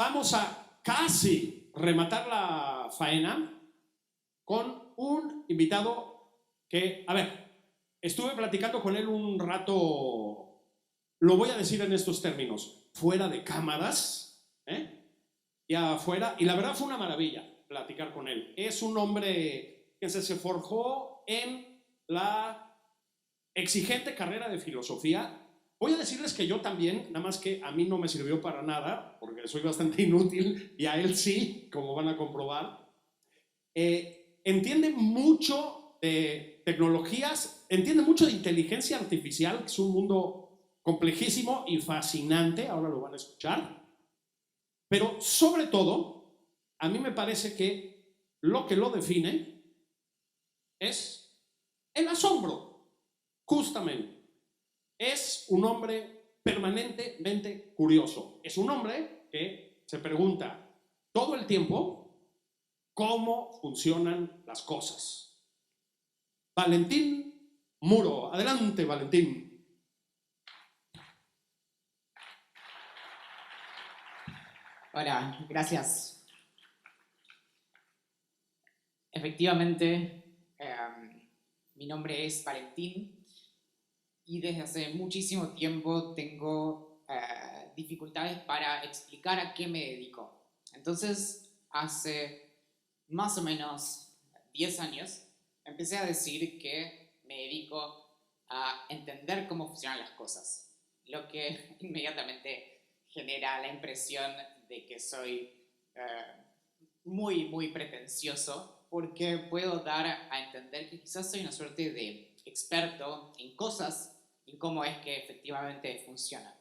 Vamos a casi rematar la faena con un invitado que, a ver, estuve platicando con él un rato, lo voy a decir en estos términos, fuera de cámaras, y afuera, y la verdad fue una maravilla platicar con él. Es un hombre que se forjó en la exigente carrera de filosofía. Voy a decirles que yo también, nada más que a mí no me sirvió para nada, porque soy bastante inútil, y a él sí, como van a comprobar. Entiende mucho de tecnologías, entiende mucho de inteligencia artificial, que es un mundo complejísimo y fascinante, ahora lo van a escuchar. Pero sobre todo, a mí me parece que lo define es el asombro, justamente. Es un hombre permanentemente curioso. Es un hombre que se pregunta todo el tiempo cómo funcionan las cosas. Valentín Muro. Adelante, Valentín. Hola, gracias. Efectivamente, mi nombre es Valentín y desde hace muchísimo tiempo tengo dificultades para explicar a qué me dedico. Entonces, hace más o menos 10 años, empecé a decir que me dedico a entender cómo funcionan las cosas, lo que inmediatamente genera la impresión de que soy muy pretencioso, porque puedo dar a entender que quizás soy una suerte de experto en cosas y cómo es que efectivamente funcionan.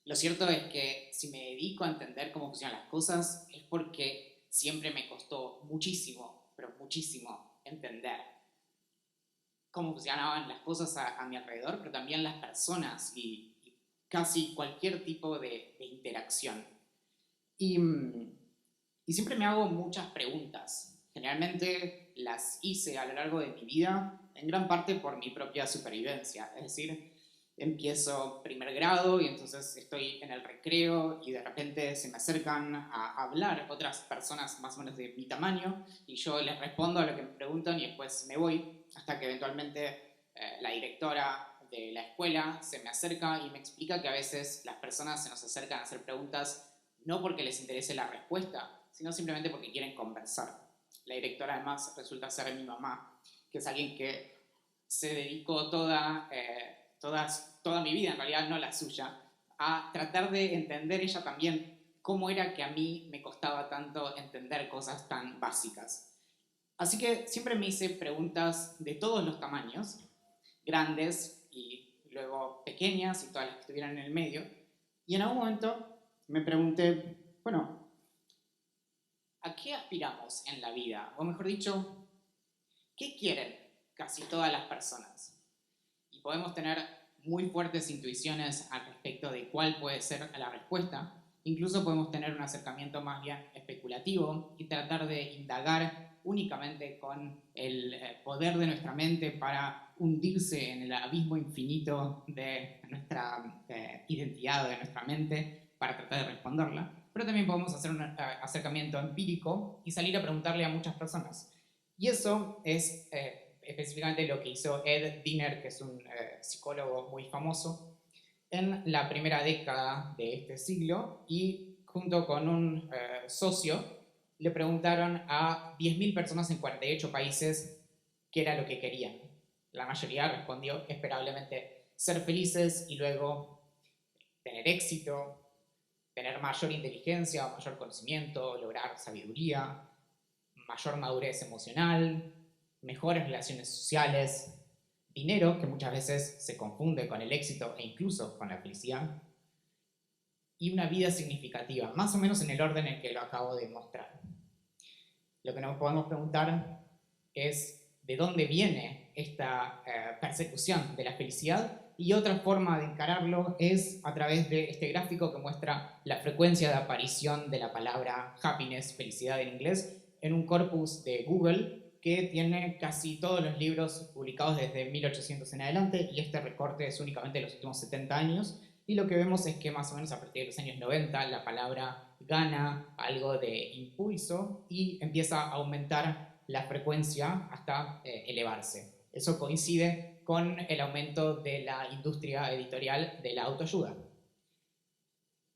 Lo cierto es que si me dedico a entender cómo funcionan las cosas es porque siempre me costó muchísimo, pero muchísimo, entender cómo funcionaban las cosas a mi alrededor, pero también las personas y casi cualquier tipo de interacción. Y siempre me hago muchas preguntas. Generalmente las hice a lo largo de mi vida, en gran parte por mi propia supervivencia. Es decir, empiezo primer grado y entonces estoy en el recreo y de repente se me acercan a hablar otras personas más o menos de mi tamaño y yo les respondo a lo que me preguntan y después me voy hasta que eventualmente la directora de la escuela se me acerca y me explica que a veces las personas se nos acercan a hacer preguntas no porque les interese la respuesta, sino simplemente porque quieren conversar. La directora además resulta ser mi mamá, que es alguien que se dedicó toda mi vida, en realidad no la suya, a tratar de entender ella también cómo era que a mí me costaba tanto entender cosas tan básicas. Así que siempre me hice preguntas de todos los tamaños, grandes y luego pequeñas y todas las que estuvieran en el medio. Y en algún momento me pregunté, bueno, ¿a qué aspiramos en la vida? O mejor dicho, ¿qué quieren casi todas las personas? Y podemos tener muy fuertes intuiciones al respecto de cuál puede ser la respuesta. Incluso podemos tener un acercamiento más bien especulativo y tratar de indagar únicamente con el poder de nuestra mente para hundirse en el abismo infinito de nuestra identidad o de nuestra mente para tratar de responderla. Pero también podemos hacer un acercamiento empírico y salir a preguntarle a muchas personas. Y eso es específicamente lo que hizo Ed Diner, que es un psicólogo muy famoso, en la primera década de este siglo, y junto con un socio le preguntaron a 10.000 personas en 48 países qué era lo que querían. La mayoría respondió esperablemente ser felices y luego tener éxito, tener mayor inteligencia, mayor conocimiento, lograr sabiduría, mayor madurez emocional, mejores relaciones sociales, dinero, que muchas veces se confunde con el éxito e incluso con la felicidad, y una vida significativa, más o menos en el orden en que lo acabo de mostrar. Lo que nos podemos preguntar es de dónde viene esta persecución de la felicidad, y otra forma de encararlo es a través de este gráfico que muestra la frecuencia de aparición de la palabra happiness, felicidad en inglés, en un corpus de Google que tiene casi todos los libros publicados desde 1800 en adelante, y este recorte es únicamente de los últimos 70 años, y lo que vemos es que más o menos a partir de los años 90 la palabra gana algo de impulso y empieza a aumentar la frecuencia hasta elevarse. Eso coincide con el aumento de la industria editorial de la autoayuda.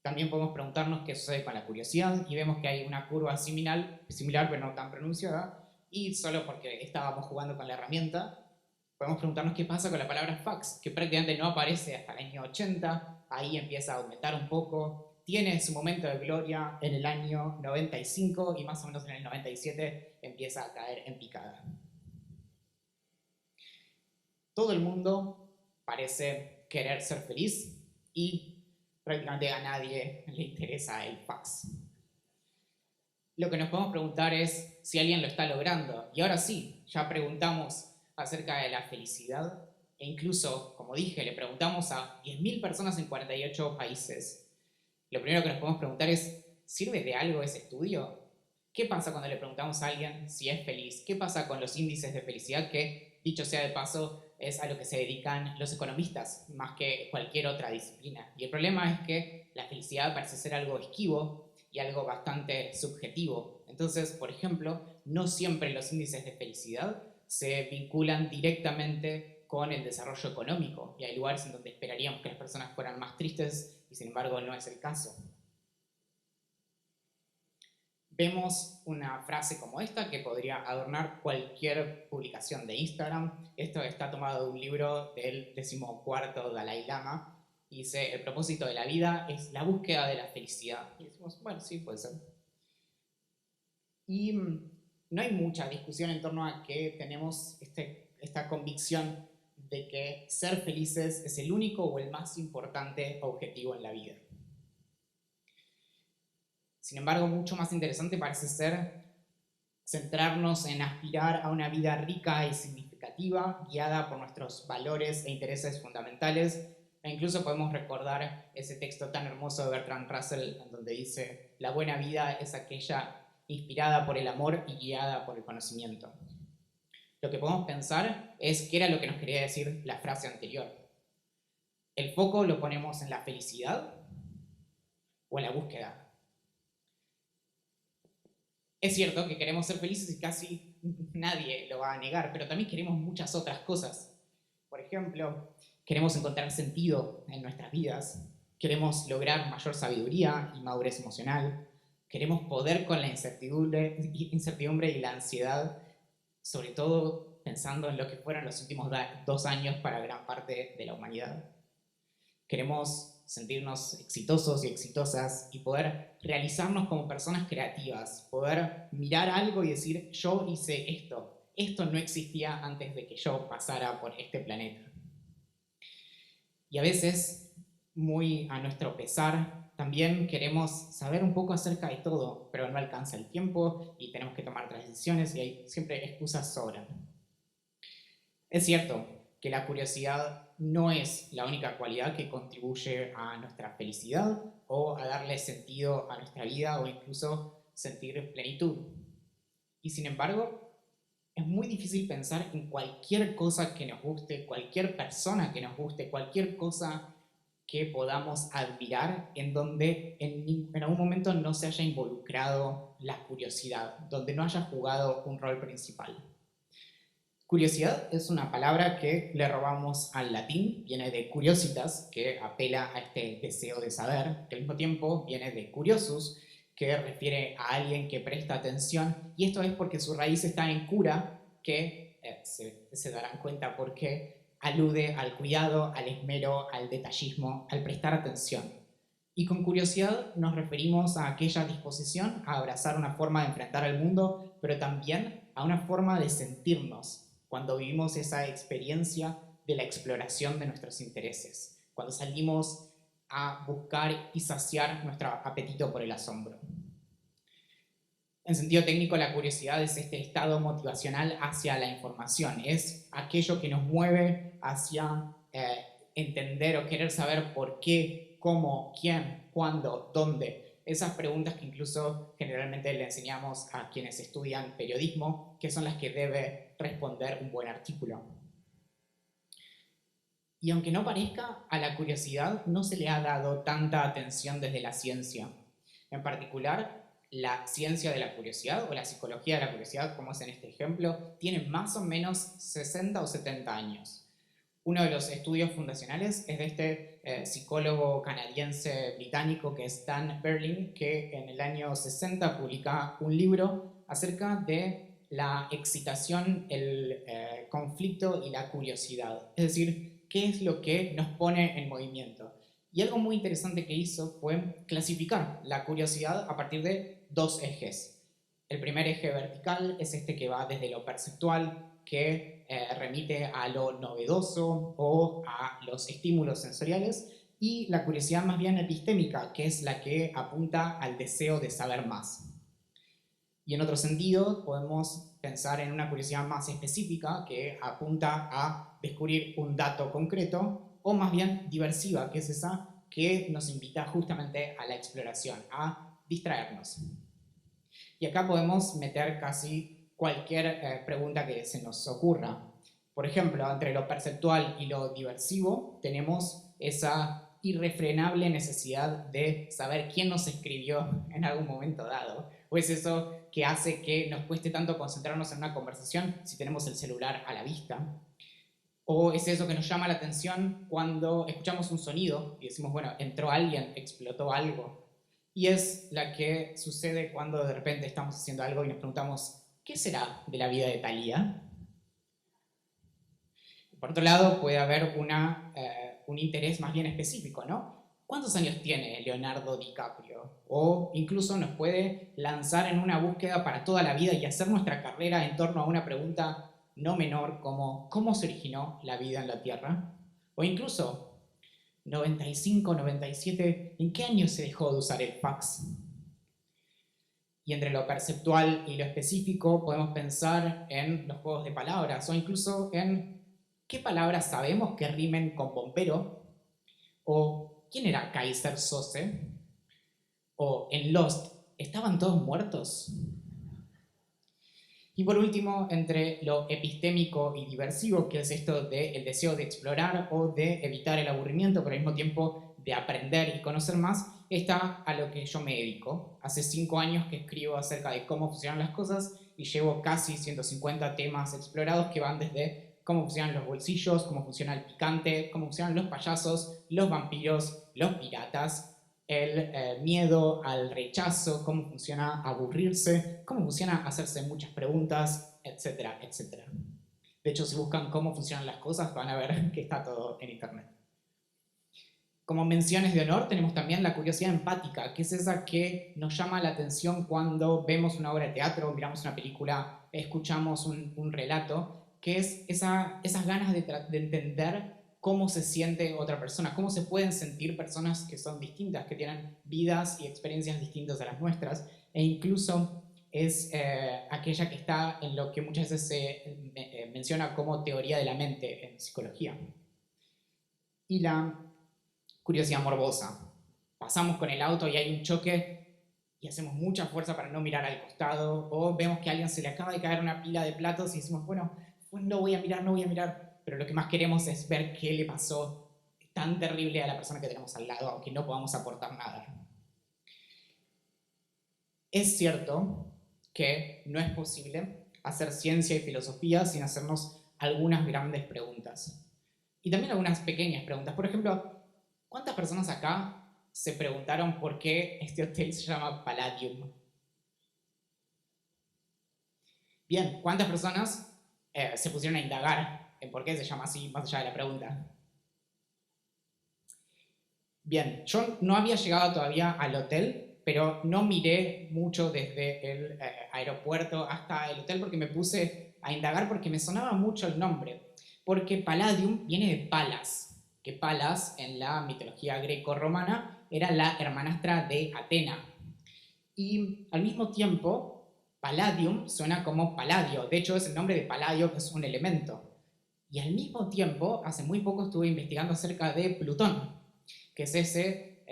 También podemos preguntarnos qué sucede con la curiosidad y vemos que hay una curva similar pero no tan pronunciada, y solo porque estábamos jugando con la herramienta, podemos preguntarnos qué pasa con la palabra fax, que prácticamente no aparece hasta el año 80, ahí empieza a aumentar un poco, tiene su momento de gloria en el año 95 y más o menos en el 97 empieza a caer en picada. Todo el mundo parece querer ser feliz y prácticamente a nadie le interesa el fax. Lo que nos podemos preguntar es si alguien lo está logrando. Y ahora sí, ya preguntamos acerca de la felicidad e incluso, como dije, le preguntamos a 10.000 personas en 48 países. Lo primero que nos podemos preguntar es, ¿sirve de algo ese estudio? ¿Qué pasa cuando le preguntamos a alguien si es feliz? ¿Qué pasa con los índices de felicidad que, dicho sea de paso, es a lo que se dedican los economistas más que cualquier otra disciplina? Y el problema es que la felicidad parece ser algo esquivo y algo bastante subjetivo. Entonces, por ejemplo, no siempre los índices de felicidad se vinculan directamente con el desarrollo económico y hay lugares en donde esperaríamos que las personas fueran más tristes y sin embargo no es el caso. Vemos una frase como esta que podría adornar cualquier publicación de Instagram. Esto está tomado de un libro del 14º Dalai Lama. Dice, el propósito de la vida es la búsqueda de la felicidad. Y decimos, bueno, sí, puede ser. Y no hay mucha discusión en torno a que tenemos esta convicción de que ser felices es el único o el más importante objetivo en la vida. Sin embargo, mucho más interesante parece ser centrarnos en aspirar a una vida rica y significativa, guiada por nuestros valores e intereses fundamentales. E incluso podemos recordar ese texto tan hermoso de Bertrand Russell, en donde dice, la buena vida es aquella inspirada por el amor y guiada por el conocimiento. Lo que podemos pensar es qué era lo que nos quería decir la frase anterior. ¿El foco lo ponemos en la felicidad o en la búsqueda? Es cierto que queremos ser felices y casi nadie lo va a negar, pero también queremos muchas otras cosas. Por ejemplo, queremos encontrar sentido en nuestras vidas, queremos lograr mayor sabiduría y madurez emocional, queremos poder con la incertidumbre y la ansiedad, sobre todo pensando en lo que fueron los últimos 2 años para gran parte de la humanidad. Queremos sentirnos exitosos y exitosas y poder realizarnos como personas creativas, poder mirar algo y decir, yo hice esto no existía antes de que yo pasara por este planeta. Y a veces, muy a nuestro pesar, también queremos saber un poco acerca de todo, pero no alcanza el tiempo y tenemos que tomar otras decisiones y siempre excusas sobran. Es cierto que la curiosidad no es la única cualidad que contribuye a nuestra felicidad o a darle sentido a nuestra vida o incluso sentir plenitud. Y sin embargo, es muy difícil pensar en cualquier cosa que nos guste, cualquier persona que nos guste, cualquier cosa que podamos admirar en donde en algún momento no se haya involucrado la curiosidad, donde no haya jugado un rol principal. Curiosidad es una palabra que le robamos al latín, viene de curiositas, que apela a este deseo de saber, que al mismo tiempo viene de curiosus, que refiere a alguien que presta atención, y esto es porque su raíz está en cura, que se darán cuenta porque alude al cuidado, al esmero, al detallismo, al prestar atención. Y con curiosidad nos referimos a aquella disposición a abrazar una forma de enfrentar al mundo, pero también a una forma de sentirnos cuando vivimos esa experiencia de la exploración de nuestros intereses, cuando salimos a buscar y saciar nuestro apetito por el asombro. En sentido técnico, la curiosidad es este estado motivacional hacia la información, es aquello que nos mueve hacia entender o querer saber por qué, cómo, quién, cuándo, dónde. Esas preguntas que incluso generalmente le enseñamos a quienes estudian periodismo, que son las que debe responder un buen artículo. Y aunque no parezca, a la curiosidad no se le ha dado tanta atención desde la ciencia. En particular, la ciencia de la curiosidad o la psicología de la curiosidad, como es en este ejemplo, tiene más o menos 60 o 70 años. Uno de los estudios fundacionales es de este psicólogo canadiense británico que es Dan Berling, que en el año 60 publica un libro acerca de la excitación, el conflicto y la curiosidad. Es decir, qué es lo que nos pone en movimiento. Y algo muy interesante que hizo fue clasificar la curiosidad a partir de dos ejes. El primer eje vertical es este que va desde lo perceptual, que remite a lo novedoso o a los estímulos sensoriales, y la curiosidad más bien epistémica, que es la que apunta al deseo de saber más. Y en otro sentido, podemos pensar en una curiosidad más específica, que apunta a descubrir un dato concreto, o más bien diversiva, que es esa que nos invita justamente a la exploración, a distraernos. Y acá podemos meter casi cualquier pregunta que se nos ocurra. Por ejemplo, entre lo perceptual y lo diversivo tenemos esa irrefrenable necesidad de saber quién nos escribió en algún momento dado. O es eso que hace que nos cueste tanto concentrarnos en una conversación si tenemos el celular a la vista. O es eso que nos llama la atención cuando escuchamos un sonido y decimos, bueno, entró alguien, explotó algo. Y es la que sucede cuando de repente estamos haciendo algo y nos preguntamos, ¿qué será de la vida de Thalía? Por otro lado, puede haber un interés más bien específico, ¿no? ¿Cuántos años tiene Leonardo DiCaprio? O incluso nos puede lanzar en una búsqueda para toda la vida y hacer nuestra carrera en torno a una pregunta no menor como ¿cómo se originó la vida en la Tierra? O incluso 95, 97, ¿en qué año se dejó de usar el fax? Y entre lo perceptual y lo específico podemos pensar en los juegos de palabras o incluso en qué palabras sabemos que rimen con bombero, o quién era Kaiser Sose, o en Lost, ¿estaban todos muertos? Y por último, entre lo epistémico y diversivo, que es esto del deseo de explorar o de evitar el aburrimiento, pero al mismo tiempo de aprender y conocer más, está a lo que yo me dedico. Hace 5 años que escribo acerca de cómo funcionan las cosas y llevo casi 150 temas explorados que van desde cómo funcionan los bolsillos, cómo funciona el picante, cómo funcionan los payasos, los vampiros, los piratas, el miedo al rechazo, cómo funciona aburrirse, cómo funciona hacerse muchas preguntas, etcétera, etcétera. De hecho, si buscan cómo funcionan las cosas, van a ver que está todo en internet. Como menciones de honor tenemos también la curiosidad empática, que es esa que nos llama la atención cuando vemos una obra de teatro, miramos una película, escuchamos un relato, que es esas ganas de entender cómo se siente otra persona, cómo se pueden sentir personas que son distintas, que tienen vidas y experiencias distintas a las nuestras, e incluso es aquella que está en lo que muchas veces se menciona como teoría de la mente en psicología. Y la curiosidad morbosa. Pasamos con el auto y hay un choque y hacemos mucha fuerza para no mirar al costado, o vemos que a alguien se le acaba de caer una pila de platos y decimos, bueno, pues no voy a mirar, pero lo que más queremos es ver qué le pasó tan terrible a la persona que tenemos al lado, aunque no podamos aportar nada. Es cierto que no es posible hacer ciencia y filosofía sin hacernos algunas grandes preguntas. Y también algunas pequeñas preguntas. Por ejemplo, ¿cuántas personas acá se preguntaron por qué este hotel se llama Palladium? Bien, ¿cuántas personas se pusieron a indagar en por qué se llama así, más allá de la pregunta? Bien, yo no había llegado todavía al hotel, pero no miré mucho desde el aeropuerto hasta el hotel porque me puse a indagar porque me sonaba mucho el nombre. Porque Palladium viene de Palas, que Palas en la mitología greco-romana era la hermanastra de Atena. Y al mismo tiempo, Palladium suena como Paladio, de hecho es el nombre de Paladio, que es un elemento. Y al mismo tiempo, hace muy poco estuve investigando acerca de Plutón, que es ese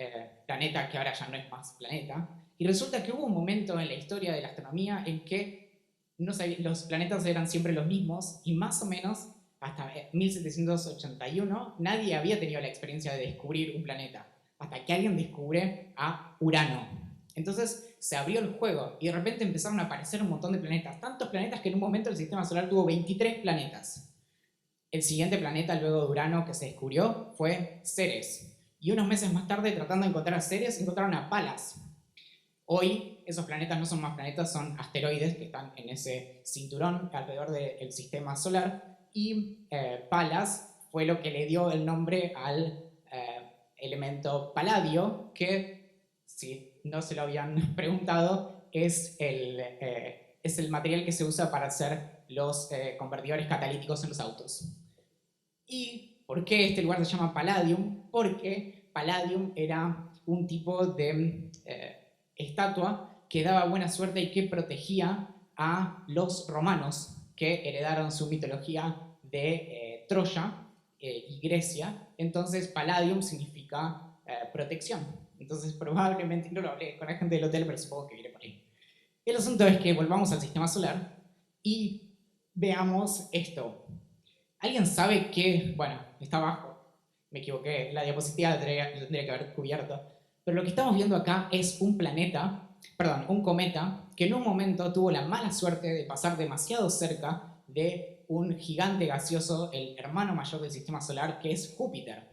planeta que ahora ya no es más planeta, y resulta que hubo un momento en la historia de la astronomía en que los planetas eran siempre los mismos, y más o menos hasta 1781 nadie había tenido la experiencia de descubrir un planeta, hasta que alguien descubre a Urano. Entonces se abrió el juego y de repente empezaron a aparecer un montón de planetas. Tantos planetas que en un momento el sistema solar tuvo 23 planetas. El siguiente planeta luego de Urano que se descubrió fue Ceres. Y unos meses más tarde, tratando de encontrar a Ceres, encontraron a Palas. Hoy esos planetas no son más planetas, son asteroides que están en ese cinturón alrededor del sistema solar. Y Palas fue lo que le dio el nombre al elemento paladio, que, si no se lo habían preguntado, es el material que se usa para hacer los convertidores catalíticos en los autos. ¿Y por qué este lugar se llama Palladium? Porque Palladium era un tipo de estatua que daba buena suerte y que protegía a los romanos que heredaron su mitología de Troya y Grecia. Entonces Palladium significa protección. Entonces probablemente, no lo hablé con la gente del hotel, pero supongo que viene por ahí. El asunto es que volvamos al sistema solar y veamos esto. ¿Alguien sabe qué? Bueno, está abajo. Me equivoqué. La diapositiva la tendría que haber cubierto. Pero lo que estamos viendo acá es un cometa, que en un momento tuvo la mala suerte de pasar demasiado cerca de un gigante gaseoso, el hermano mayor del sistema solar, que es Júpiter.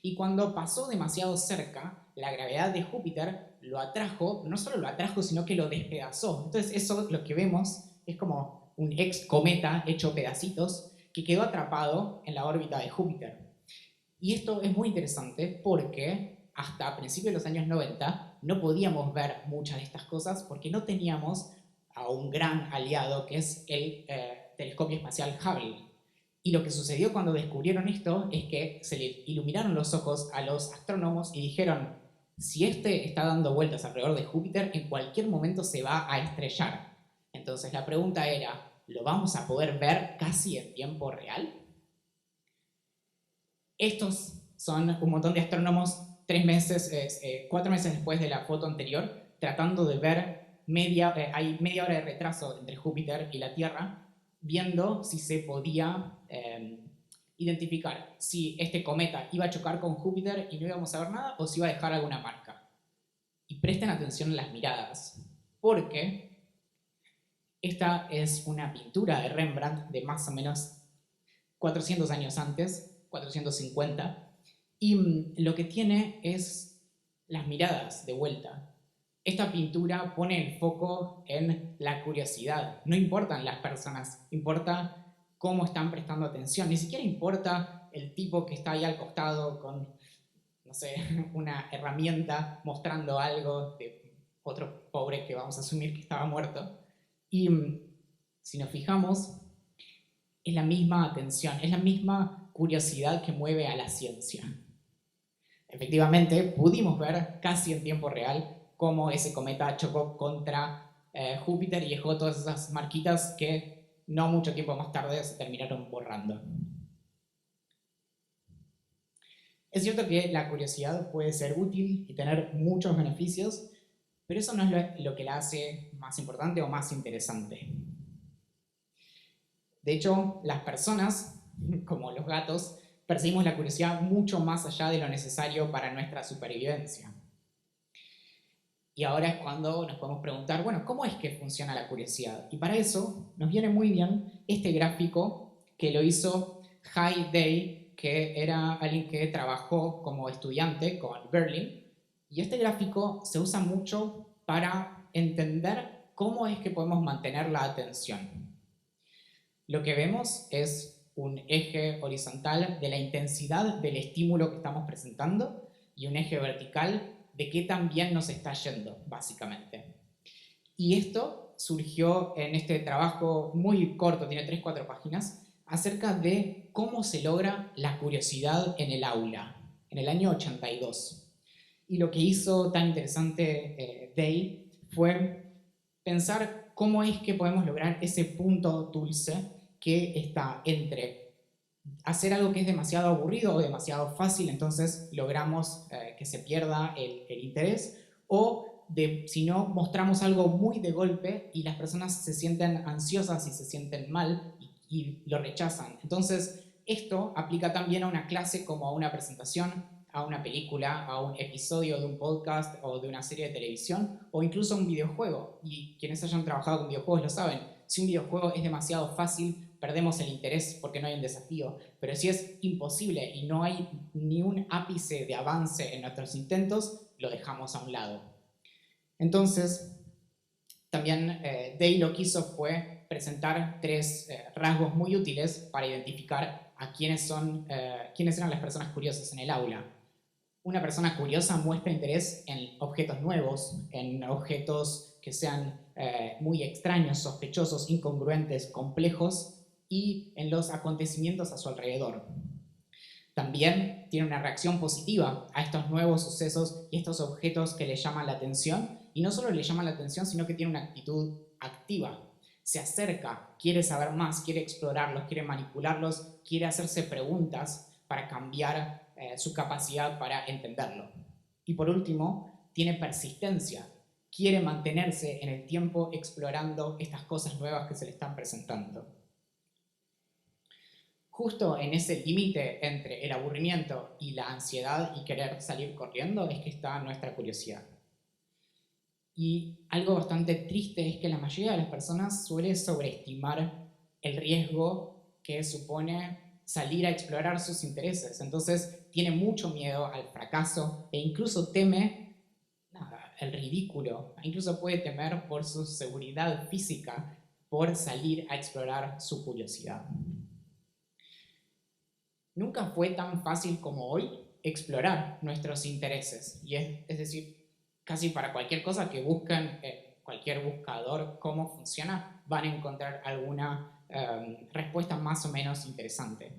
Y cuando pasó demasiado cerca, la gravedad de Júpiter lo atrajo, no solo lo atrajo, sino que lo despedazó. Entonces eso lo que vemos es como un ex cometa hecho pedacitos que quedó atrapado en la órbita de Júpiter. Y esto es muy interesante porque hasta principios de los años 90 no podíamos ver muchas de estas cosas porque no teníamos a un gran aliado que es el telescopio espacial Hubble. Y lo que sucedió cuando descubrieron esto es que se le iluminaron los ojos a los astrónomos y dijeron, si este está dando vueltas alrededor de Júpiter, en cualquier momento se va a estrellar. Entonces la pregunta era, ¿lo vamos a poder ver casi en tiempo real? Estos son un montón de astrónomos 4 meses después de la foto anterior, tratando de ver, hay media hora de retraso entre Júpiter y la Tierra, viendo si se podía identificar si este cometa iba a chocar con Júpiter y no íbamos a ver nada o si iba a dejar alguna marca. Y presten atención a las miradas, porque esta es una pintura de Rembrandt de más o menos 400 años antes, 450, y lo que tiene es las miradas de vuelta. Esta pintura pone el foco en la curiosidad. No importan las personas, importa cómo están prestando atención. Ni siquiera importa el tipo que está ahí al costado con, no sé, una herramienta mostrando algo de otro pobre que vamos a asumir que estaba muerto. Y si nos fijamos, es la misma atención, es la misma curiosidad que mueve a la ciencia. Efectivamente, pudimos ver casi en tiempo real cómo ese cometa chocó contra Júpiter y dejó todas esas marquitas que no mucho tiempo más tarde se terminaron borrando. Es cierto que la curiosidad puede ser útil y tener muchos beneficios, pero eso no es lo que la hace más importante o más interesante. De hecho, las personas, como los gatos, perseguimos la curiosidad mucho más allá de lo necesario para nuestra supervivencia. Y ahora es cuando nos podemos preguntar, bueno, ¿cómo es que funciona la curiosidad? Y para eso nos viene muy bien este gráfico que lo hizo Hai Day, que era alguien que trabajó como estudiante con Berlin. Y este gráfico se usa mucho para entender cómo es que podemos mantener la atención. Lo que vemos es un eje horizontal de la intensidad del estímulo que estamos presentando y un eje vertical de qué tan bien nos está yendo, básicamente. Y esto surgió en este trabajo muy corto, tiene 3-4 páginas, acerca de cómo se logra la curiosidad en el aula, en el año 82. Y lo que hizo tan interesante Day fue pensar cómo es que podemos lograr ese punto dulce que está entre hacer algo que es demasiado aburrido o demasiado fácil, entonces logramos que se pierda el interés, o si no, mostramos algo muy de golpe y las personas se sienten ansiosas y se sienten mal y lo rechazan. Entonces, esto aplica también a una clase como a una presentación, a una película, a un episodio de un podcast o de una serie de televisión o incluso a un videojuego. Y quienes hayan trabajado con videojuegos lo saben. Si un videojuego es demasiado fácil, perdemos el interés porque no hay un desafío. Pero si es imposible y no hay ni un ápice de avance en nuestros intentos, lo dejamos a un lado. Entonces, también Day lo que hizo fue presentar tres rasgos muy útiles para identificar a quiénes eran las personas curiosas en el aula. Una persona curiosa muestra interés en objetos nuevos, en objetos que sean muy extraños, sospechosos, incongruentes, complejos y en los acontecimientos a su alrededor. También tiene una reacción positiva a estos nuevos sucesos y estos objetos que le llaman la atención, y no solo le llaman la atención, sino que tiene una actitud activa. Se acerca, quiere saber más, quiere explorarlos, quiere manipularlos, quiere hacerse preguntas para cambiar su capacidad para entenderlo. Y por último, tiene persistencia, quiere mantenerse en el tiempo explorando estas cosas nuevas que se le están presentando. Justo en ese límite entre el aburrimiento y la ansiedad y querer salir corriendo es que está nuestra curiosidad. Y algo bastante triste es que la mayoría de las personas suele sobreestimar el riesgo que supone salir a explorar sus intereses. Entonces tiene mucho miedo al fracaso e incluso teme el ridículo. Incluso puede temer por su seguridad física por salir a explorar su curiosidad. Nunca fue tan fácil como hoy explorar nuestros intereses. Y es decir, casi para cualquier cosa que busquen cualquier buscador cómo funciona, van a encontrar alguna respuesta más o menos interesante.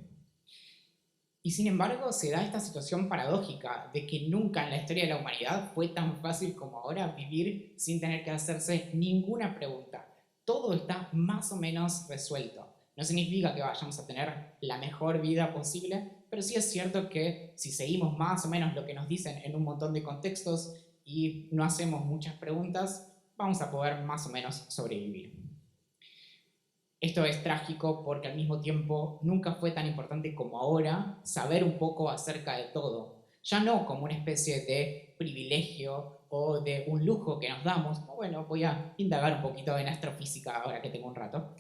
Y sin embargo, se da esta situación paradójica de que nunca en la historia de la humanidad fue tan fácil como ahora vivir sin tener que hacerse ninguna pregunta. Todo está más o menos resuelto. No significa que vayamos a tener la mejor vida posible, pero sí es cierto que si seguimos más o menos lo que nos dicen en un montón de contextos y no hacemos muchas preguntas, vamos a poder más o menos sobrevivir. Esto es trágico porque al mismo tiempo nunca fue tan importante como ahora saber un poco acerca de todo. Ya no como una especie de privilegio o de un lujo que nos damos, bueno, voy a indagar un poquito en astrofísica ahora que tengo un rato,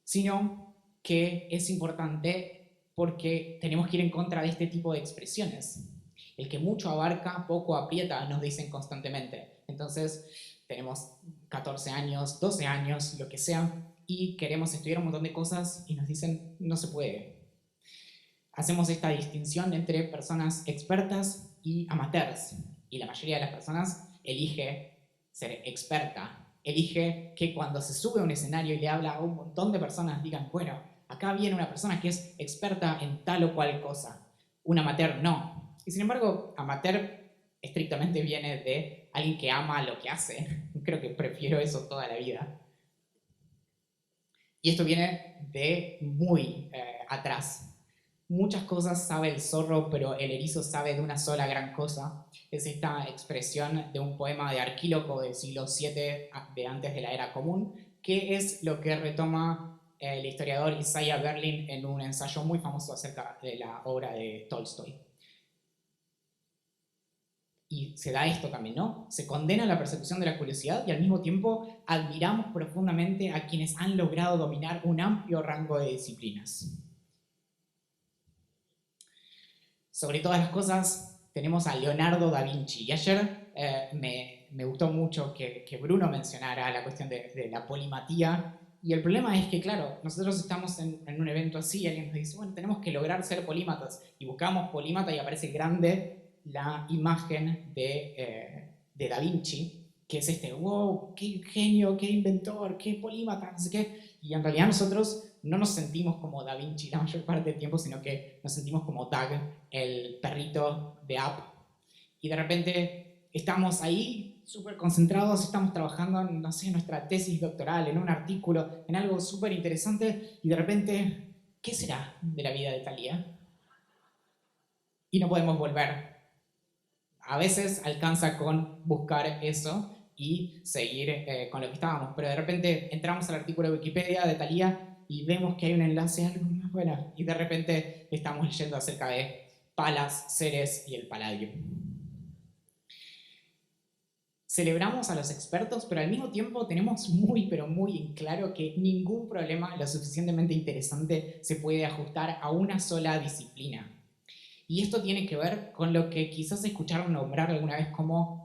sino que es importante porque tenemos que ir en contra de este tipo de expresiones. El que mucho abarca, poco aprieta, nos dicen constantemente. Entonces, tenemos 14 años, 12 años, lo que sea, y queremos estudiar un montón de cosas y nos dicen, no se puede. Hacemos esta distinción entre personas expertas y amateurs, y la mayoría de las personas elige ser experta, elige que cuando se sube a un escenario y le habla a un montón de personas digan, bueno, acá viene una persona que es experta en tal o cual cosa. Un amateur no. Y sin embargo, amateur estrictamente viene de alguien que ama lo que hace. Creo que prefiero eso toda la vida. Y esto viene de muy atrás. Muchas cosas sabe el zorro, pero el erizo sabe de una sola gran cosa. Es esta expresión de un poema de Arquíloco del siglo VII de antes de la Era Común, que es lo que retoma el historiador Isaiah Berlin en un ensayo muy famoso acerca de la obra de Tolstoy. Y se da esto también, ¿no? Se condena la persecución de la curiosidad y al mismo tiempo admiramos profundamente a quienes han logrado dominar un amplio rango de disciplinas. Sobre todas las cosas, tenemos a Leonardo da Vinci. Y ayer me gustó mucho que Bruno mencionara la cuestión de la polimatía. Y el problema es que, claro, nosotros estamos en un evento así y alguien nos dice, bueno, tenemos que lograr ser polímatas. Y buscamos polímata y aparece grande la imagen de Da Vinci, que es este, wow, qué genio, qué inventor, qué polímata, no sé qué. Y en realidad nosotros no nos sentimos como Da Vinci la mayor parte del tiempo, sino que nos sentimos como Doug, el perrito de App. Y de repente estamos ahí súper concentrados, estamos trabajando en, no sé, nuestra tesis doctoral, en un artículo, en algo súper interesante, y de repente, ¿qué será de la vida de Thalía? Y no podemos volver. A veces alcanza con buscar eso y seguir con lo que estábamos, pero de repente entramos al artículo de Wikipedia de Thalía y vemos que hay un enlace a algo más bueno, y de repente estamos leyendo acerca de Palas, Ceres y el Paladio. Celebramos a los expertos, pero al mismo tiempo tenemos muy, pero muy en claro que ningún problema lo suficientemente interesante se puede ajustar a una sola disciplina. Y esto tiene que ver con lo que quizás escucharon nombrar alguna vez como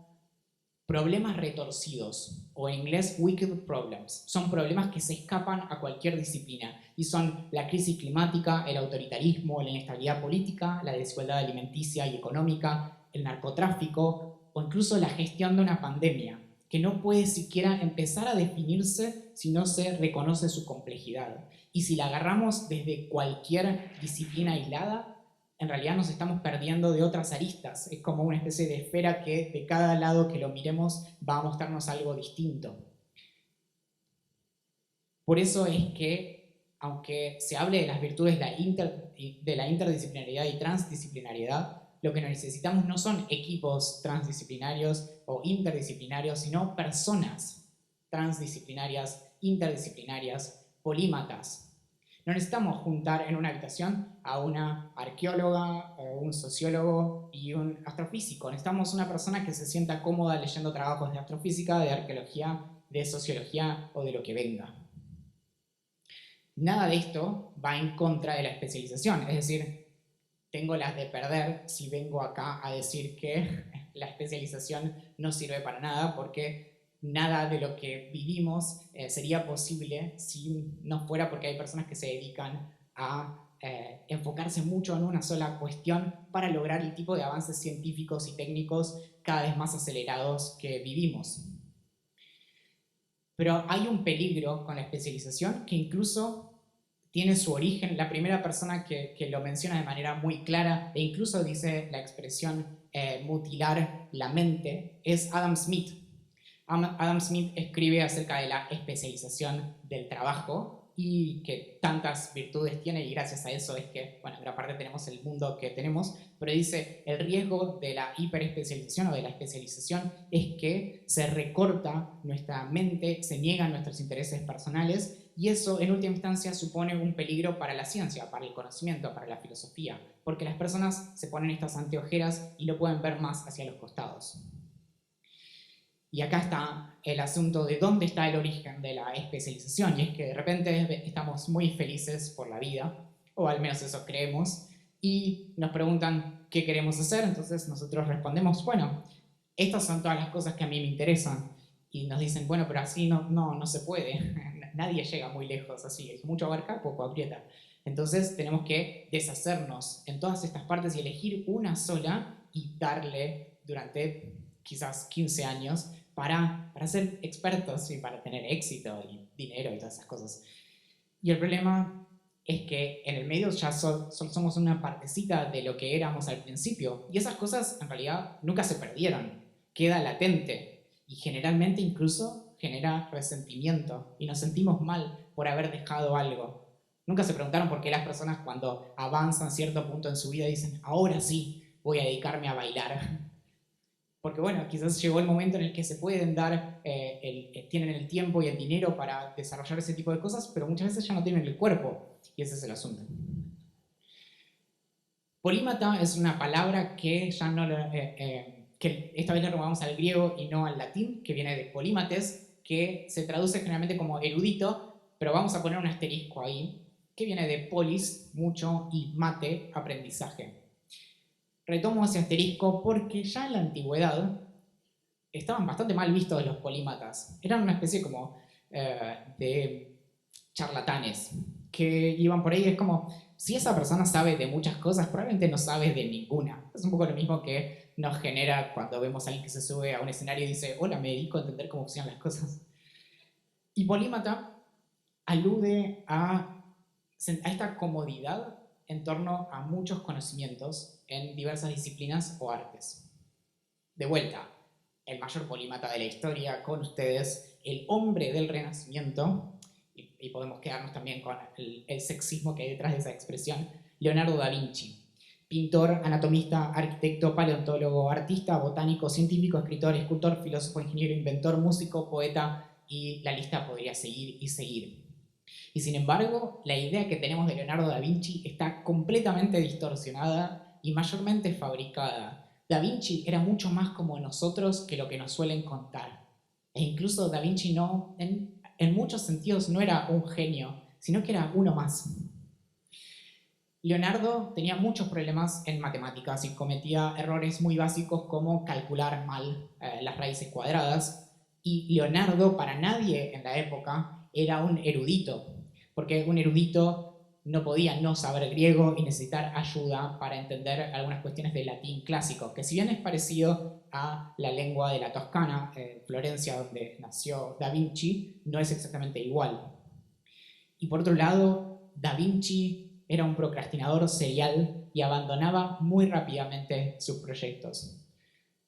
problemas retorcidos, o en inglés wicked problems. Son problemas que se escapan a cualquier disciplina y son la crisis climática, el autoritarismo, la inestabilidad política, la desigualdad alimenticia y económica, el narcotráfico o incluso la gestión de una pandemia, que no puede siquiera empezar a definirse si no se reconoce su complejidad. Y si la agarramos desde cualquier disciplina aislada, en realidad nos estamos perdiendo de otras aristas. Es como una especie de esfera que de cada lado que lo miremos va a mostrarnos algo distinto. Por eso es que, aunque se hable de las virtudes de la interdisciplinariedad y transdisciplinariedad, lo que necesitamos no son equipos transdisciplinarios o interdisciplinarios, sino personas transdisciplinarias, interdisciplinarias, polímatas. No necesitamos juntar en una habitación a una arqueóloga, un sociólogo y un astrofísico. Necesitamos una persona que se sienta cómoda leyendo trabajos de astrofísica, de arqueología, de sociología o de lo que venga. Nada de esto va en contra de la especialización, es decir, tengo las de perder si vengo acá a decir que la especialización no sirve para nada, porque nada de lo que vivimos sería posible si no fuera porque hay personas que se dedican a enfocarse mucho en una sola cuestión para lograr el tipo de avances científicos y técnicos cada vez más acelerados que vivimos. Pero hay un peligro con la especialización que incluso tiene su origen, la primera persona que lo menciona de manera muy clara e incluso dice la expresión mutilar la mente, es Adam Smith. Adam Smith escribe acerca de la especialización del trabajo y que tantas virtudes tiene, y gracias a eso es que, bueno, en gran parte tenemos el mundo que tenemos, pero dice, el riesgo de la hiperespecialización o de la especialización es que se recorta nuestra mente, se niegan nuestros intereses personales, y eso en última instancia supone un peligro para la ciencia, para el conocimiento, para la filosofía, porque las personas se ponen estas anteojeras y no pueden ver más hacia los costados. Y acá está el asunto de dónde está el origen de la especialización, y es que de repente estamos muy felices por la vida, o al menos eso creemos, y nos preguntan qué queremos hacer, entonces nosotros respondemos, bueno, estas son todas las cosas que a mí me interesan, y nos dicen, bueno, pero así no se puede, nadie llega muy lejos así, es mucho abarca, poco aprieta. Entonces tenemos que deshacernos en todas estas partes y elegir una sola y darle durante quizás 15 años para ser expertos y para tener éxito y dinero y todas esas cosas. Y el problema es que en el medio ya solo somos una partecita de lo que éramos al principio. Y esas cosas en realidad nunca se perdieron. Queda latente. Y generalmente incluso genera resentimiento. Y nos sentimos mal por haber dejado algo. Nunca se preguntaron por qué las personas cuando avanzan cierto punto en su vida dicen, ahora sí voy a dedicarme a bailar. Porque bueno, quizás llegó el momento en el que se pueden dar, tienen el tiempo y el dinero para desarrollar ese tipo de cosas, pero muchas veces ya no tienen el cuerpo, y ese es el asunto. Polímata es una palabra que ya no que esta vez le robamos al griego y no al latín, que viene de polímates, que se traduce generalmente como erudito, pero vamos a poner un asterisco ahí, que viene de polis, mucho, y mate, aprendizaje. Retomo ese asterisco porque ya en la antigüedad estaban bastante mal vistos los polímatas. Eran una especie como de charlatanes que iban por ahí. Es como, si esa persona sabe de muchas cosas, probablemente no sabe de ninguna. Es un poco lo mismo que nos genera cuando vemos a alguien que se sube a un escenario y dice, hola, me dedico a entender cómo funcionan las cosas. Y polímata alude a esta comodidad en torno a muchos conocimientos en diversas disciplinas o artes. De vuelta, el mayor polímata de la historia con ustedes, el hombre del Renacimiento, y podemos quedarnos también con el sexismo que hay detrás de esa expresión, Leonardo da Vinci. Pintor, anatomista, arquitecto, paleontólogo, artista, botánico, científico, escritor, escultor, filósofo, ingeniero, inventor, músico, poeta, y la lista podría seguir y seguir. Y sin embargo, la idea que tenemos de Leonardo da Vinci está completamente distorsionada y mayormente fabricada. Da Vinci era mucho más como nosotros que lo que nos suelen contar. E incluso Da Vinci en muchos sentidos no era un genio, sino que era uno más. Leonardo tenía muchos problemas en matemáticas y cometía errores muy básicos como calcular mal las raíces cuadradas. Y Leonardo, para nadie en la época, era un erudito, porque un erudito no podía no saber griego y necesitar ayuda para entender algunas cuestiones de latín clásico, que si bien es parecido a la lengua de la Toscana, Florencia, donde nació Da Vinci, no es exactamente igual. Y por otro lado, Da Vinci era un procrastinador serial y abandonaba muy rápidamente sus proyectos.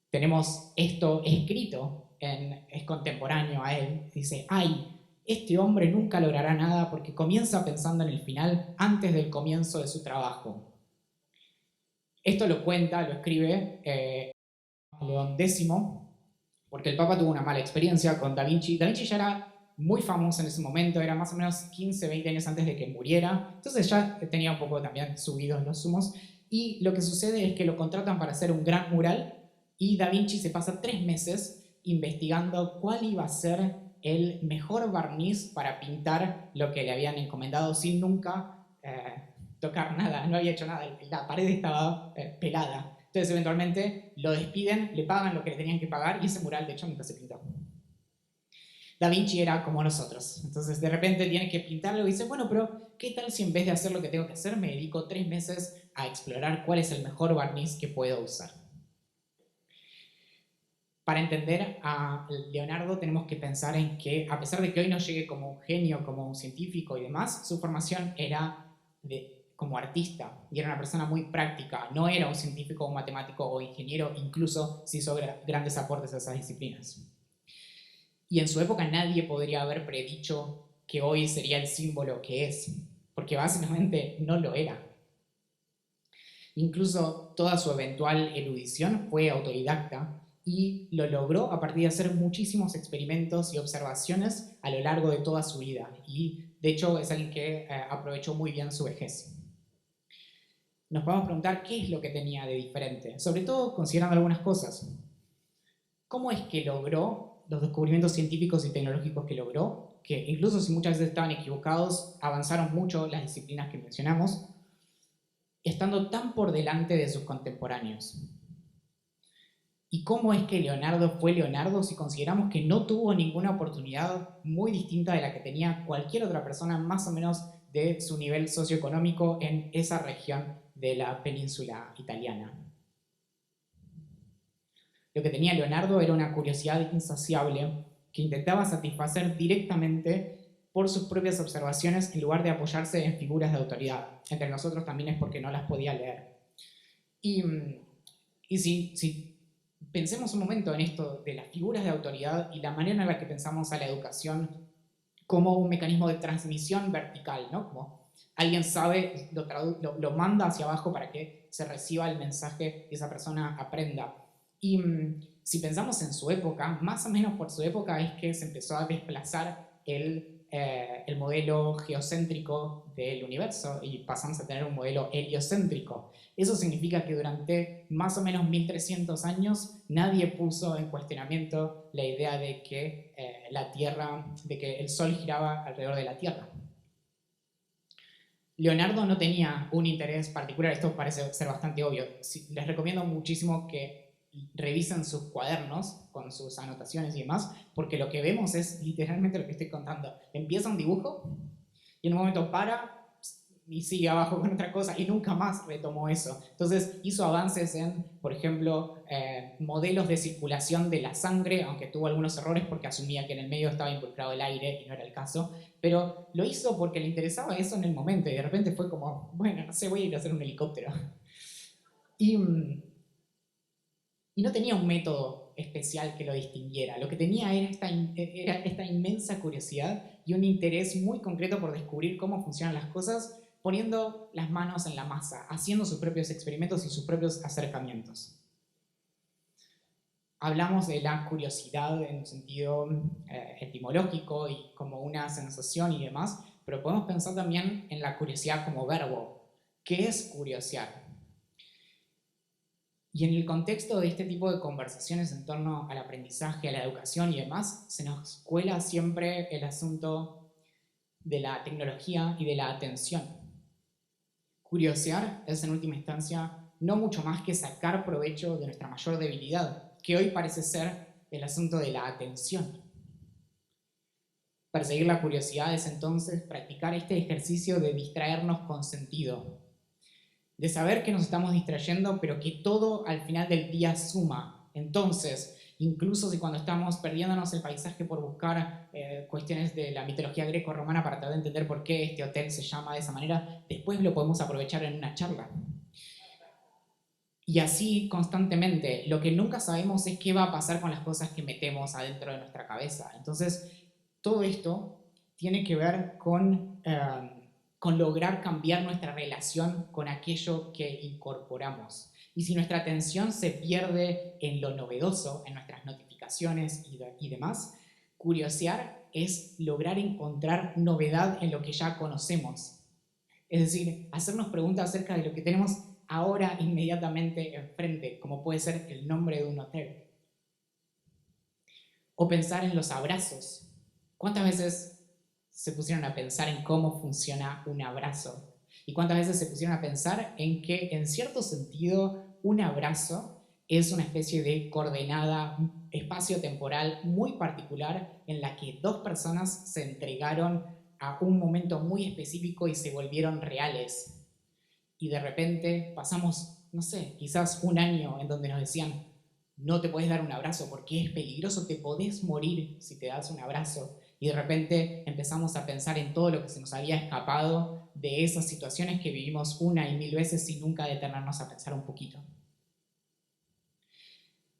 Tenemos esto escrito, es contemporáneo a él, dice, ay, este hombre nunca logrará nada porque comienza pensando en el final antes del comienzo de su trabajo. Esto lo cuenta, lo escribe León X, porque el Papa tuvo una mala experiencia con Da Vinci. Da Vinci ya era muy famoso en ese momento, era más o menos 15, 20 años antes de que muriera, entonces ya tenía un poco también subidos los humos, y lo que sucede es que lo contratan para hacer un gran mural, y Da Vinci se pasa 3 meses investigando cuál iba a ser el mejor barniz para pintar lo que le habían encomendado sin nunca tocar nada, no había hecho nada, la pared estaba pelada. Entonces eventualmente lo despiden, le pagan lo que le tenían que pagar y ese mural de hecho nunca se pintó. Da Vinci era como nosotros, entonces de repente tiene que pintarlo y dice, bueno, pero ¿qué tal si en vez de hacer lo que tengo que hacer me dedico 3 meses a explorar cuál es el mejor barniz que puedo usar? Para entender a Leonardo tenemos que pensar en que, a pesar de que hoy no llegue como un genio, como un científico y demás, su formación era como artista y era una persona muy práctica, no era un científico, un matemático o ingeniero, incluso si hizo grandes aportes a esas disciplinas. Y en su época nadie podría haber predicho que hoy sería el símbolo que es, porque básicamente no lo era. Incluso toda su eventual erudición fue autodidacta y lo logró a partir de hacer muchísimos experimentos y observaciones a lo largo de toda su vida. Y de hecho es alguien que aprovechó muy bien su vejez. Nos podemos preguntar qué es lo que tenía de diferente, sobre todo considerando algunas cosas. ¿Cómo es que logró los descubrimientos científicos y tecnológicos que logró? Que incluso si muchas veces estaban equivocados, avanzaron mucho las disciplinas que mencionamos, estando tan por delante de sus contemporáneos. ¿Y cómo es que Leonardo fue Leonardo si consideramos que no tuvo ninguna oportunidad muy distinta de la que tenía cualquier otra persona más o menos de su nivel socioeconómico en esa región de la península italiana? Lo que tenía Leonardo era una curiosidad insaciable que intentaba satisfacer directamente por sus propias observaciones en lugar de apoyarse en figuras de autoridad. Entre nosotros también es porque no las podía leer. Y si pensemos un momento en esto de las figuras de autoridad y la manera en la que pensamos a la educación como un mecanismo de transmisión vertical, ¿no? Como alguien sabe, lo manda hacia abajo para que se reciba el mensaje y esa persona aprenda. Y si pensamos en su época, más o menos por su época es que se empezó a desplazar el modelo geocéntrico del universo y pasamos a tener un modelo heliocéntrico. Eso significa que durante más o menos 1300 años nadie puso en cuestionamiento la idea de que la Tierra, de que el Sol giraba alrededor de la Tierra. Leonardo no tenía un interés particular, esto parece ser bastante obvio. Les recomiendo muchísimo que revisen sus cuadernos con sus anotaciones y demás, porque lo que vemos es literalmente lo que estoy contando. Empieza un dibujo y en un momento para y sigue abajo con otra cosa y nunca más retomó eso. Entonces hizo avances en, por ejemplo, modelos de circulación de la sangre, aunque tuvo algunos errores porque asumía que en el medio estaba involucrado el aire y no era el caso, pero lo hizo porque le interesaba eso en el momento y de repente fue como, bueno, no sé, voy a ir a hacer un helicóptero. Y no tenía un método especial que lo distinguiera. Lo que tenía era esta inmensa curiosidad y un interés muy concreto por descubrir cómo funcionan las cosas, poniendo las manos en la masa, haciendo sus propios experimentos y sus propios acercamientos. Hablamos de la curiosidad en un sentido etimológico y como una sensación y demás, pero podemos pensar también en la curiosidad como verbo. ¿Qué es curiosear? Y en el contexto de este tipo de conversaciones en torno al aprendizaje, a la educación y demás, se nos cuela siempre el asunto de la tecnología y de la atención. Curiosear es en última instancia no mucho más que sacar provecho de nuestra mayor debilidad, que hoy parece ser el asunto de la atención. Perseguir la curiosidad es entonces practicar este ejercicio de distraernos con sentido, de saber que nos estamos distrayendo, pero que todo al final del día suma. Entonces, incluso si cuando estamos perdiéndonos el paisaje por buscar cuestiones de la mitología greco-romana para tratar de entender por qué este hotel se llama de esa manera, después lo podemos aprovechar en una charla. Y así constantemente. Lo que nunca sabemos es qué va a pasar con las cosas que metemos adentro de nuestra cabeza. Entonces, todo esto tiene que ver con lograr cambiar nuestra relación con aquello que incorporamos. Y si nuestra atención se pierde en lo novedoso, en nuestras notificaciones y demás, curiosear es lograr encontrar novedad en lo que ya conocemos. Es decir, hacernos preguntas acerca de lo que tenemos ahora inmediatamente enfrente, como puede ser el nombre de un hotel. O pensar en los abrazos. ¿Cuántas veces se pusieron a pensar en cómo funciona un abrazo? ¿Y cuántas veces se pusieron a pensar en que, en cierto sentido, un abrazo es una especie de coordenada espacio-temporal muy particular en la que dos personas se entregaron a un momento muy específico y se volvieron reales? Y de repente pasamos, no sé, quizás un año en donde nos decían: no te puedes dar un abrazo porque es peligroso, te podés morir si te das un abrazo. Y de repente empezamos a pensar en todo lo que se nos había escapado de esas situaciones que vivimos una y mil veces sin nunca detenernos a pensar un poquito.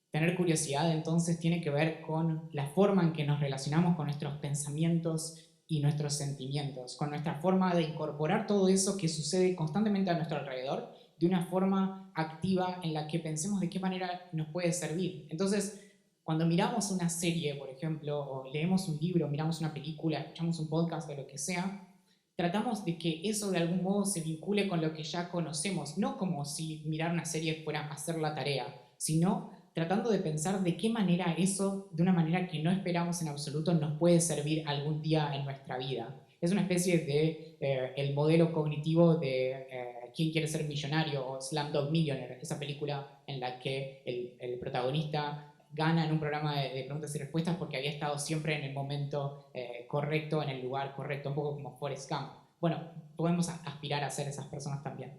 Tener curiosidad entonces tiene que ver con la forma en que nos relacionamos con nuestros pensamientos y nuestros sentimientos, con nuestra forma de incorporar todo eso que sucede constantemente a nuestro alrededor de una forma activa en la que pensemos de qué manera nos puede servir. Entonces, cuando miramos una serie, por ejemplo, o leemos un libro, miramos una película, escuchamos un podcast o lo que sea, tratamos de que eso de algún modo se vincule con lo que ya conocemos, no como si mirar una serie fuera hacer la tarea, sino tratando de pensar de qué manera eso, de una manera que no esperamos en absoluto, nos puede servir algún día en nuestra vida. Es una especie de el modelo cognitivo de ¿Quién quiere ser millonario? O Slumdog Millionaire, esa película en la que el protagonista gana en un programa de preguntas y respuestas porque había estado siempre en el momento correcto, en el lugar correcto, un poco como Forrest Gump. Bueno, podemos aspirar a ser esas personas también.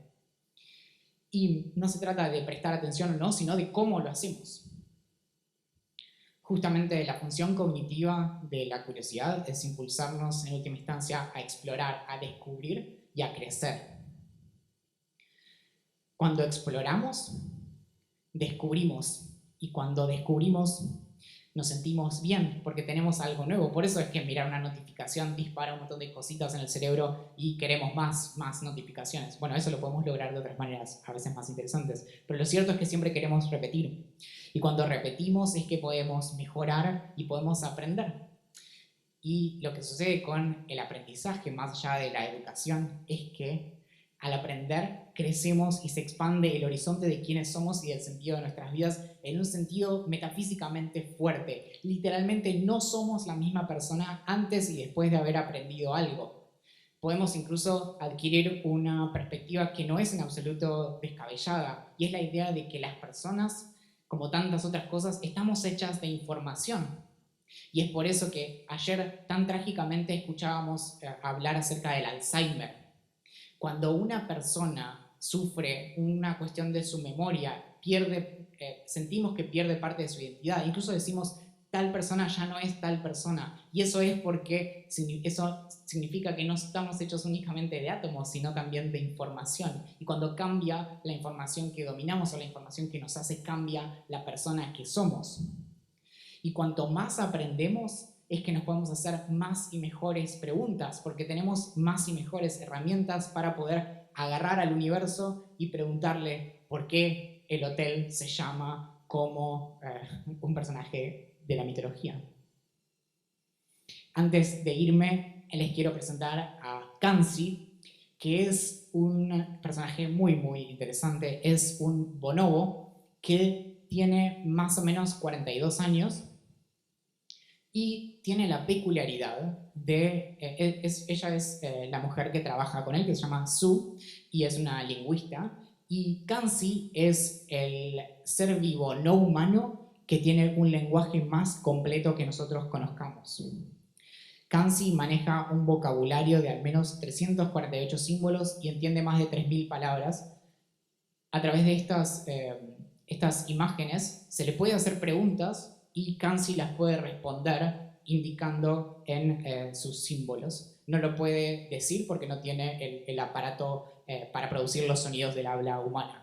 Y no se trata de prestar atención o no, sino de cómo lo hacemos. Justamente la función cognitiva de la curiosidad es impulsarnos en última instancia a explorar, a descubrir y a crecer. Cuando exploramos, descubrimos. Y cuando descubrimos, nos sentimos bien porque tenemos algo nuevo. Por eso es que mirar una notificación dispara un montón de cositas en el cerebro y queremos más notificaciones. Bueno, eso lo podemos lograr de otras maneras, a veces más interesantes. Pero lo cierto es que siempre queremos repetir. Y cuando repetimos es que podemos mejorar y podemos aprender. Y lo que sucede con el aprendizaje, más allá de la educación, es que al aprender crecemos y se expande el horizonte de quiénes somos y del sentido de nuestras vidas en un sentido metafísicamente fuerte. Literalmente no somos la misma persona antes y después de haber aprendido algo. Podemos incluso adquirir una perspectiva que no es en absoluto descabellada, y es la idea de que las personas, como tantas otras cosas, estamos hechas de información. Y es por eso que ayer tan trágicamente escuchábamos hablar acerca del Alzheimer. Cuando una persona sufre una cuestión de su memoria, sentimos que pierde parte de su identidad. Incluso decimos, tal persona ya no es tal persona. Y eso es porque eso significa que no estamos hechos únicamente de átomos, sino también de información. Y cuando cambia la información que dominamos o la información que nos hace, cambia la persona que somos. Y cuanto más aprendemos, es que nos podemos hacer más y mejores preguntas, porque tenemos más y mejores herramientas para poder agarrar al universo y preguntarle por qué el hotel se llama como un personaje de la mitología. Antes de irme, les quiero presentar a Kanzi, que es un personaje muy, muy interesante. Es un bonobo que tiene más o menos 42 años y tiene la peculiaridad de... ella es la mujer que trabaja con él, que se llama Sue, y es una lingüista. Y Kanzi es el ser vivo no humano que tiene un lenguaje más completo que nosotros conozcamos. Kanzi maneja un vocabulario de al menos 348 símbolos y entiende más de 3.000 palabras. A través de estas imágenes se le puede hacer preguntas y Kanzi las puede responder indicando en sus símbolos. No lo puede decir porque no tiene el aparato para producir los sonidos del habla humana.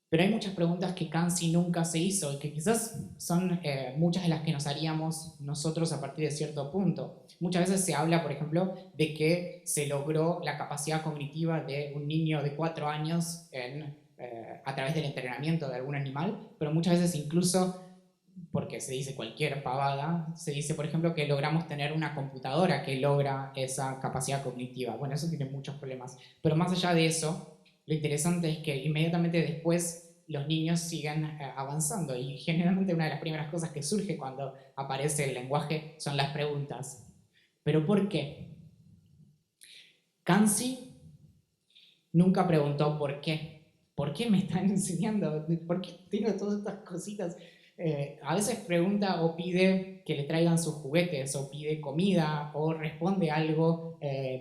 Pero hay muchas preguntas que Kanzi nunca se hizo y que quizás son muchas de las que nos haríamos nosotros a partir de cierto punto. Muchas veces se habla, por ejemplo, de que se logró la capacidad cognitiva de un niño de 4 años a través del entrenamiento de algún animal, pero muchas veces incluso, porque se dice cualquier pavada, se dice, por ejemplo, que logramos tener una computadora que logra esa capacidad cognitiva. Bueno, eso tiene muchos problemas. Pero más allá de eso, lo interesante es que inmediatamente después los niños siguen avanzando y generalmente una de las primeras cosas que surge cuando aparece el lenguaje son las preguntas. ¿Pero por qué? Kanzi nunca preguntó por qué. ¿Por qué me están enseñando? ¿Por qué tengo todas estas cositas? A veces pregunta o pide que le traigan sus juguetes, o pide comida, o responde algo,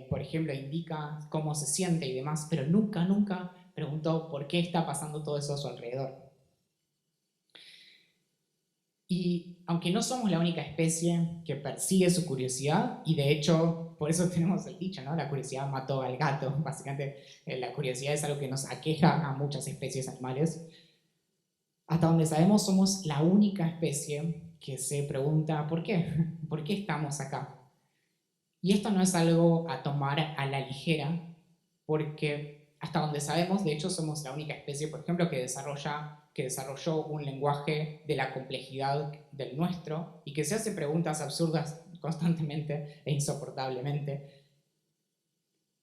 por ejemplo, indica cómo se siente y demás, pero nunca preguntó por qué está pasando todo eso a su alrededor. Y aunque no somos la única especie que persigue su curiosidad, y de hecho, por eso tenemos el dicho, ¿no? La curiosidad mató al gato. Básicamente, la curiosidad es algo que nos aqueja a muchas especies animales. Hasta donde sabemos, somos la única especie que se pregunta ¿por qué? ¿Por qué estamos acá? Y esto no es algo a tomar a la ligera, porque hasta donde sabemos, de hecho, somos la única especie, por ejemplo, que desarrolló un lenguaje de la complejidad del nuestro y que se hace preguntas absurdas constantemente e insoportablemente.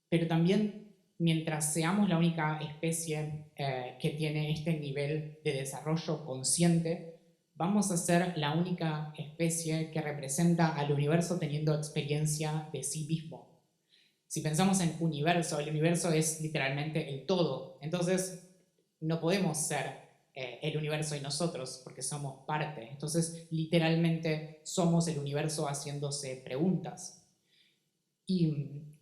Pero también, mientras seamos la única especie que tiene este nivel de desarrollo consciente, vamos a ser la única especie que representa al universo teniendo experiencia de sí mismo. Si pensamos en universo, el universo es literalmente el todo. Entonces, no podemos ser el universo y nosotros, porque somos parte. Entonces, literalmente somos el universo haciéndose preguntas. Y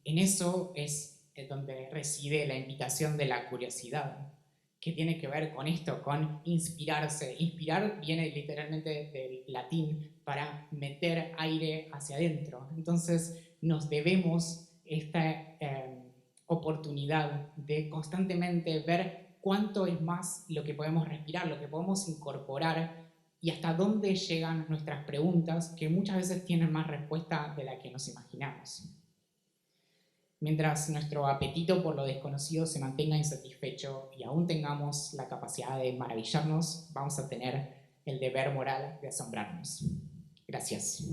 en eso es donde reside la invitación de la curiosidad, que tiene que ver con esto, con inspirarse. Inspirar viene literalmente del latín para meter aire hacia adentro. Entonces nos debemos esta oportunidad de constantemente ver cuánto es más lo que podemos respirar, lo que podemos incorporar y hasta dónde llegan nuestras preguntas, que muchas veces tienen más respuesta de la que nos imaginamos. Mientras nuestro apetito por lo desconocido se mantenga insatisfecho y aún tengamos la capacidad de maravillarnos, vamos a tener el deber moral de asombrarnos. Gracias.